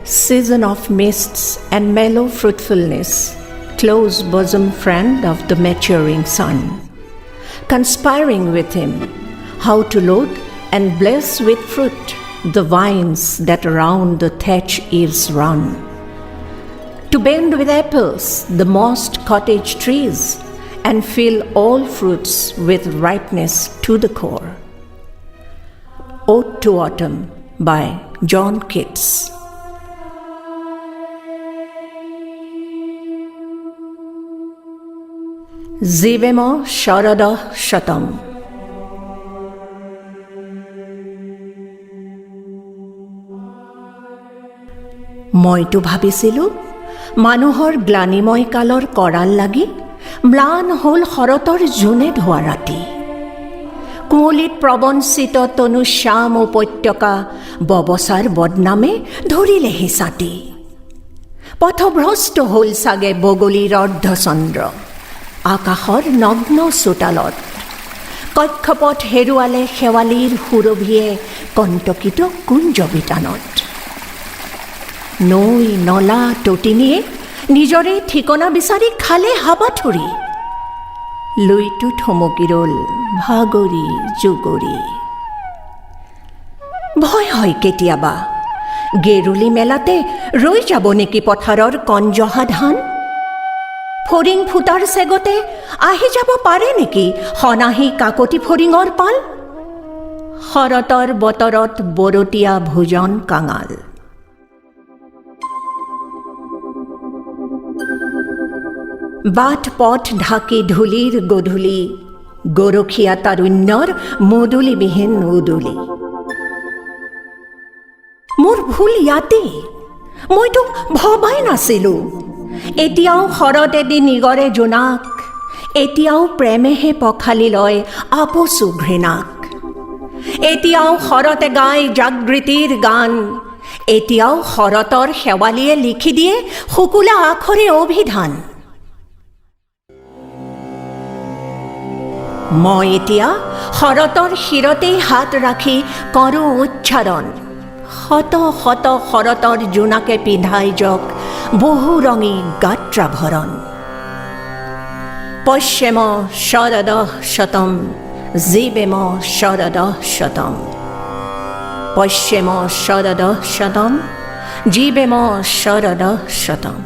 season of mists and mellow fruitfulness, close bosom friend of the maturing sun, conspiring with him how to load and bless with fruit the vines that around the thatch eaves run, to bend with apples the mossed cottage trees and fill all fruits with ripeness to the core. Ode to Autumn by John Keats. Zivemo Sharadah Shatam. মইতো ভাবিছিলোঁ মানুহৰ গ্লানিময় কালৰ কৰাল লাগি ম্লান হ'ল শৰতৰ জোনে ধোৱা ৰাতি। কুঁৱলীত প্ৰবঞ্চিত তনু শ্যাম উপত্যকা ববচাৰ বদনামে ধৰিলেহি ছাতি। পথভ্ৰষ্ট হ'ল চাগে বগলীৰ অৰ্ধচন্দ্ৰ আকাশৰ নগ্ন চোতালত। কক্ষপথ হেৰুৱালে শেৱালিৰ সুৰভিয়ে কণ্টকিত কুঞ্জবিতানত। নৈ নলা টটিনীয়ে নিজৰে ঠিকনা বিচাৰি খালে হাবাথুৰি। লুইটো থমকি ৰ'ল ভাগৰি জুগৰি। ভয় হয় কেতিয়াবা গেৰুলি মেলাতে ৰৈ যাব নেকি পথাৰৰ কণজহা ধান। ফৰিং ফুটাৰ চেগতে আহি যাব পাৰে নেকি সনাহী কাকতি ফৰিঙৰ পাল। শৰতৰ বতৰত বৰতীয়া ভোজন কাঙাল। বাট পথ ঢাকি ধূলিৰ গধূলি গৰখীয়া তাৰুণ্যৰ মুদুলিবিহীন উদুলি। মোৰ ভুল ইয়াতেই, মইতো ভবাই নাছিলোঁ। এতিয়াও শৰতেদি নিগৰে জোনাক, এতিয়াও প্ৰেমেহে পখালি লয় আপচু ঘৃণাক। এতিয়াও শৰতে গায় জাগৃতিৰ গান, এতিয়াও শৰতৰ শেৱালিয়ে লিখি দিয়ে শুকুলা আখৰে অভিধান। মই এতিয়া শৰতৰ শিৰতেই হাত ৰাখি কৰোঁ উচ্চাৰণ, শত শত শৰতৰ জোনাকে পিন্ধাই যাওক বহুৰঙী গাত্ৰাভৰণ। পশ্যেম শৰদঃ শতম জীবেম শৰদঃ শতম। পশ্যেম শৰদঃ শতম জীবেম শৰদঃ শতম।